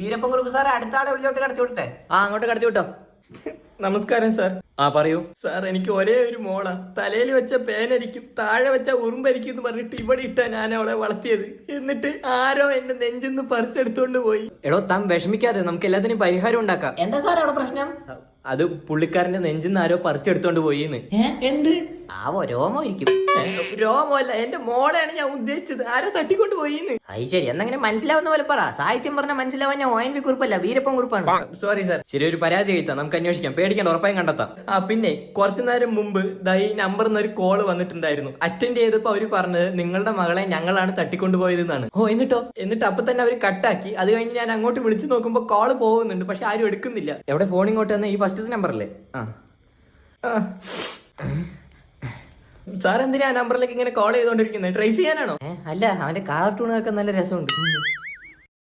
Veerappan Kurup sir അടുത്ത ആളെ വിളിച്ചോട്ട് കടത്തി വിട്ടെ. അങ്ങോട്ട് കടത്തി വിട്ടോ. നമസ്കാരം സാർ. പറയൂ സാർ. എനിക്ക് ഒരേ ഒരു മോളാ. തലയിൽ വെച്ച പേനരിക്കും, താഴെ വെച്ച ഉറുമ്പരിക്കും എന്ന് പറഞ്ഞിട്ട് ഇവിടെ ഇട്ടാ ഞാൻ അവളെ വളർത്തിയത്. എന്നിട്ട് ആരോ എന്റെ നെഞ്ചിന്ന് പറിച്ചെടുത്തോണ്ട് പോയി. എടോ താൻ വിഷമിക്കാതെ, നമുക്ക് എല്ലാത്തിനും പരിഹാരം ഉണ്ടാക്കാം. എന്താ സാർ അവിടെ പ്രശ്നം? അത് പുള്ളിക്കാരന്റെ നെഞ്ചിന്ന് ആരോ പറിച്ചെടുത്തോണ്ട് പോയിന്ന്. എന്ത് ആവോ? രോമോ ഇരിക്കും. രോമല്ല, എന്റെ മോളെയാണ് ഞാൻ ഉദ്ദേശിച്ചത്. ആരോ തട്ടിക്കൊണ്ട് പോയിന്ന്. അത് ശരി, എന്നങ്ങനെ മനസ്സിലാവുന്ന പോലെ പറ. സാഹിത്യം പറഞ്ഞ മനസ്സിലാവാൻ ഞാൻ ONV കുറിപ്പല്ല, വീരപ്പൻ കുറിപ്പാണ്. Sorry sir. ശരി, ഒരു പരാതി എഴുതാം, നമുക്ക് അന്വേഷിക്കാം. പേടിക്കേണ്ട, ഉറപ്പായും കണ്ടെത്താം. പിന്നെ കുറച്ചു നേരം മുമ്പ് ഈ നമ്പറിൽ ഒരു കോള് വന്നിട്ടുണ്ടായിരുന്നു. അറ്റൻഡ് ചെയ്തപ്പോ അവര് പറഞ്ഞത് നിങ്ങളുടെ മകളെ ഞങ്ങളാണ് തട്ടിക്കൊണ്ടുപോയത് എന്നാണ്. എന്നിട്ട് അപ്പൊ തന്നെ അവര് കട്ടാക്കി. അത് കഴിഞ്ഞ് ഞാൻ അങ്ങോട്ട് വിളിച്ചു നോക്കുമ്പോ കോള് പോകുന്നുണ്ട്, പക്ഷെ ആരും എടുക്കുന്നില്ല. എവിടെ ഫോൺ ഇങ്ങോട്ട് വന്ന ഈ ഫസ്റ്റത്തെ നമ്പറല്ലേ? സാർ എന്തിനാ ആ നമ്പറിലേക്ക് ഇങ്ങനെ കോൾ ചെയ്തോണ്ടിരിക്കുന്നത്? ട്രേസ് ചെയ്യാനാണോ? അല്ല, അവന്റെ കാർട്ടൂണൊക്കെ നല്ല രസമുണ്ട്.